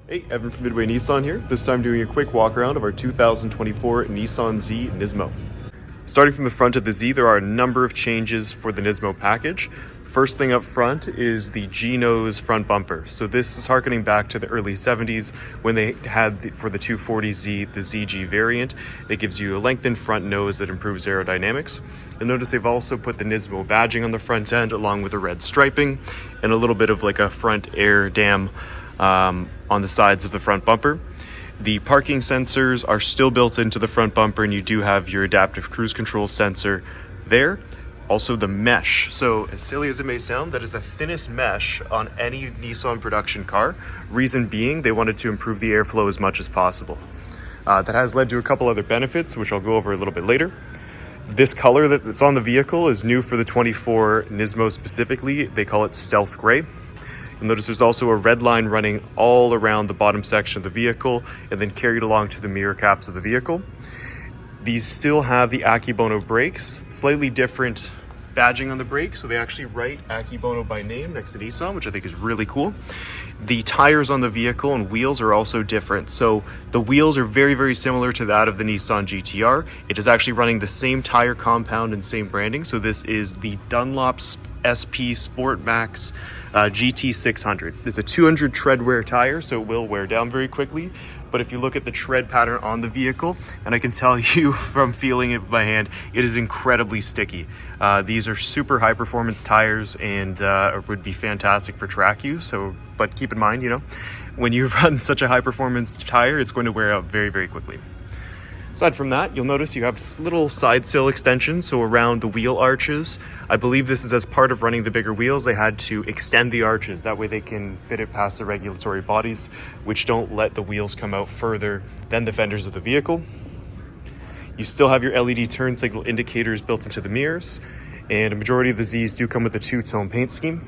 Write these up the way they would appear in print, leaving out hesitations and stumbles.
Hey, Evan from Midway Nissan here. This time doing a quick walk around of our 2024 Nissan Z Nismo. Starting from the front of the Z, there are a number of changes for the Nismo package. First thing up front is the G-nose front bumper. So this is harkening back to the early 70s when they had, for the 240Z, the ZG variant. It gives you a lengthened front nose that improves aerodynamics. You'll notice they've also put the Nismo badging on the front end along with the red striping and a little bit of like a front air dam on the sides of the front bumper. The parking sensors are still built into the front bumper, and you do have your adaptive cruise control sensor there. Also the mesh. So as silly as it may sound, that is the thinnest mesh on any Nissan production car. Reason being, they wanted to improve the airflow as much as possible. That has led to a couple other benefits, which I'll go over a little bit later. This color that's on the vehicle is new for the 24 Nismo specifically. They call it Stealth Gray. You'll notice there's also a red line running all around the bottom section of the vehicle and then carried along to the mirror caps of the vehicle. These still have the Akebono brakes, slightly different badging on the brakes, so they actually write Akebono by name next to Nissan, which I think is really cool. The tires on the vehicle and wheels are also different. So the wheels are very, very similar to that of the Nissan GT-R. It is actually running the same tire compound and same branding. So this is the Dunlop SP Sport Max GT600. It's a 200 tread wear tire, so it will wear down very quickly. But if you look at the tread pattern on the vehicle, and I can tell you from feeling it with my hand, it is incredibly sticky. These are super high performance tires and would be fantastic for track use. But keep in mind, when you run such a high performance tire, it's going to wear out very, very quickly. Aside from that, you'll notice you have little side sill extensions, so around the wheel arches. I believe this is as part of running the bigger wheels, they had to extend the arches. That way they can fit it past the regulatory bodies, which don't let the wheels come out further than the fenders of the vehicle. You still have your LED turn signal indicators built into the mirrors, and a majority of the Zs do come with a two-tone paint scheme.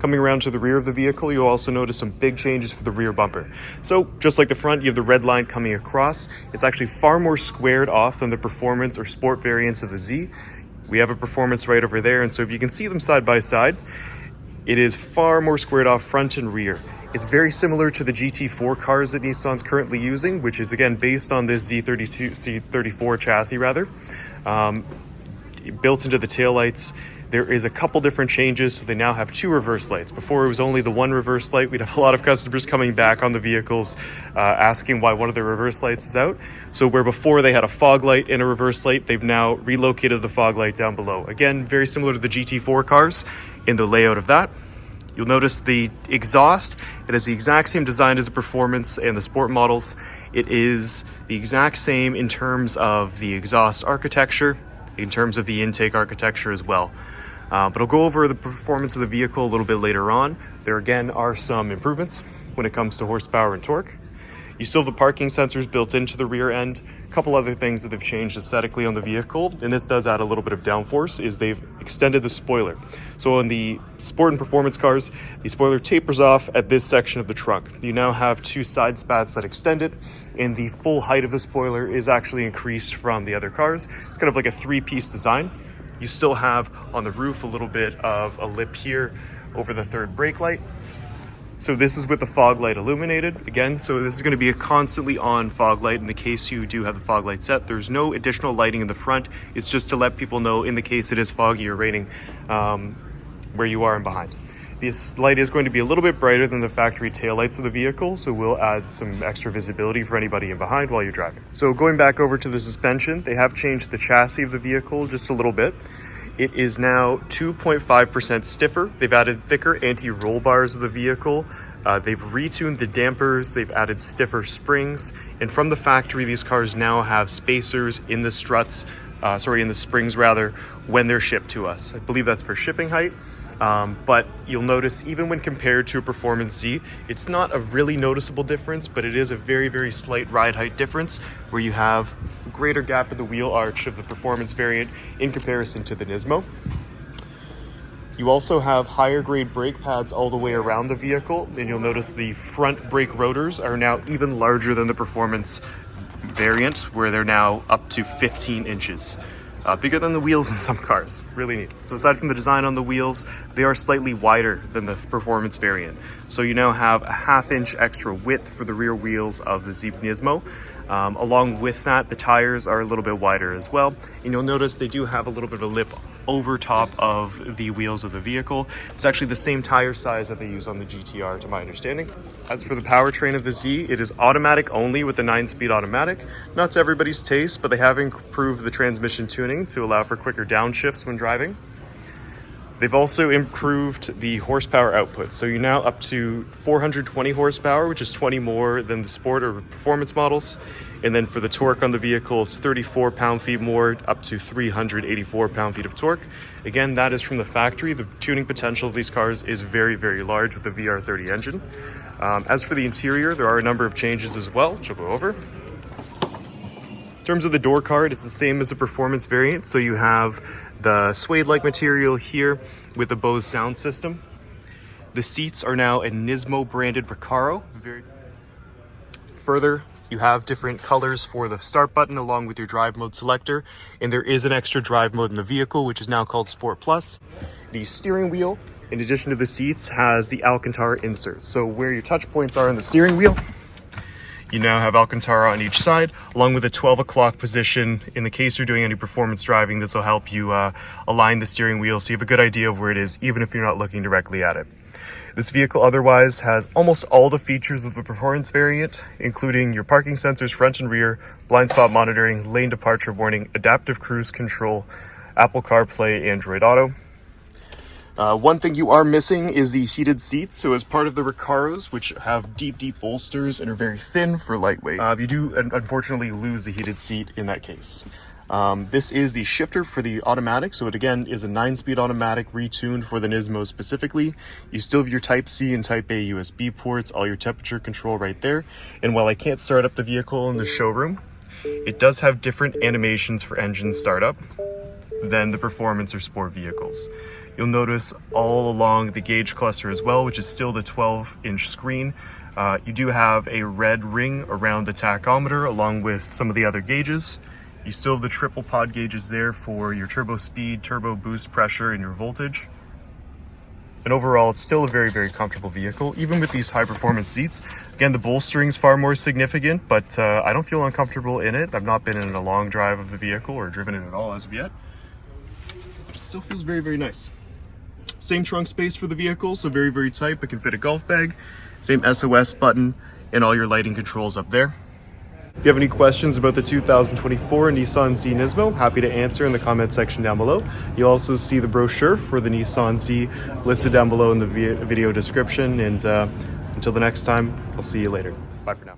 Coming around to the rear of the vehicle, you'll also notice some big changes for the rear bumper. So just like the front, you have the red line coming across. It's actually far more squared off than the performance or sport variants of the Z. We have a performance right over there, and so if you can see them side by side, it is far more squared off front and rear. It's very similar to the GT4 cars that Nissan's currently using, which is again based on this Z34 chassis rather. Built into the taillights. There is a couple different changes, so they now have two reverse lights. Before it was only the one reverse light. We'd have a lot of customers coming back on the vehicles asking why one of the reverse lights is out. So where before they had a fog light and a reverse light, they've now relocated the fog light down below. Again, very similar to the GT4 cars in the layout of that. You'll notice the exhaust, it has the exact same design as the performance and the sport models. It is the exact same in terms of the exhaust architecture, in terms of the intake architecture as well. But I'll go over the performance of the vehicle a little bit later on. There again are some improvements when it comes to horsepower and torque. You still have the parking sensors built into the rear end. A couple other things that they've changed aesthetically on the vehicle, and this does add a little bit of downforce, is they've extended the spoiler. So on the sport and performance cars, the spoiler tapers off at this section of the trunk. You now have two side spats that extend it, and the full height of the spoiler is actually increased from the other cars. It's kind of like a three-piece design. You still have on the roof a little bit of a lip here over the third brake light. So this is with the fog light illuminated again. So this is going to be a constantly on fog light in the case you do have the fog light set. There's no additional lighting in the front. It's just to let people know in the case it is foggy or raining where you are and behind. This light is going to be a little bit brighter than the factory taillights of the vehicle, so we'll add some extra visibility for anybody in behind while you're driving. So going back over to the suspension, they have changed the chassis of the vehicle just a little bit. It is now 2.5% stiffer. They've added thicker anti-roll bars of the vehicle. They've retuned the dampers. They've added stiffer springs. And from the factory, these cars now have spacers in the struts, in the springs rather, when they're shipped to us. I believe that's for shipping height. But you'll notice even when compared to a Performance Z, it's not a really noticeable difference, but it is a very, very slight ride height difference where you have a greater gap in the wheel arch of the Performance variant in comparison to the Nismo. You also have higher grade brake pads all the way around the vehicle, and you'll notice the front brake rotors are now even larger than the Performance variant, where they're now up to 15 inches. bigger than the wheels in some cars. Really neat. So aside from the design on the wheels, they are slightly wider than the performance variant. So you now have a 1/2 inch extra width for the rear wheels of the Z Nismo. Along with that, the tires are a little bit wider as well. And you'll notice they do have a little bit of a lip over top of the wheels of the vehicle. It's actually the same tire size that they use on the GTR, to my understanding. As for the powertrain of the Z, it is automatic only with the 9-speed automatic. Not to everybody's taste, but they have improved the transmission tuning to allow for quicker downshifts when driving. They've also improved the horsepower output. So you're now up to 420 horsepower, which is 20 more than the sport or performance models. And then for the torque on the vehicle, it's 34 pound-feet more, up to 384 pound-feet of torque. Again, that is from the factory. The tuning potential of these cars is very, very large with the VR30 engine. As for the interior, there are a number of changes as well, which I'll go over. In terms of the door card, it's the same as the performance variant. So you have the suede-like material here with the Bose sound system. The seats are now a Nismo branded Recaro. Further, you have different colors for the start button along with your drive mode selector. And there is an extra drive mode in the vehicle, which is now called Sport Plus. The steering wheel, in addition to the seats, has the Alcantara insert. So where your touch points are in the steering wheel, you now have Alcantara on each side, along with a 12 o'clock position. In the case you're doing any performance driving, this will help you align the steering wheel so you have a good idea of where it is, even if you're not looking directly at it. This vehicle otherwise has almost all the features of the performance variant, including your parking sensors front and rear, blind spot monitoring, lane departure warning, adaptive cruise control, Apple CarPlay, Android Auto. One thing you are missing is the heated seats. So as part of the Recaros, which have deep bolsters and are very thin for lightweight, you do unfortunately lose the heated seat in that case. This is the shifter for the automatic. So it again is a 9-speed automatic retuned for the Nismo specifically. You still have your Type C and Type A USB ports, all your temperature control right there. And while I can't start up the vehicle in the showroom, it does have different animations for engine startup than the performance or sport vehicles. You'll notice all along the gauge cluster as well, which is still the 12-inch screen. You do have a red ring around the tachometer along with some of the other gauges. You still have the triple pod gauges there for your turbo speed, turbo boost pressure, and your voltage. And overall, it's still a very, very comfortable vehicle, even with these high performance seats. Again, the bolstering is far more significant, but I don't feel uncomfortable in it. I've not been in a long drive of the vehicle or driven it at all as of yet. But it still feels very, very nice. Same trunk space for the vehicle, so very, very tight, but can fit a golf bag. Same SOS button and all your lighting controls up there. If you have any questions about the 2024 Nissan Z Nismo, happy to answer in the comment section down below. You'll also see the brochure for the Nissan Z listed down below in the video description. And until the next time, I'll see you later. Bye for now.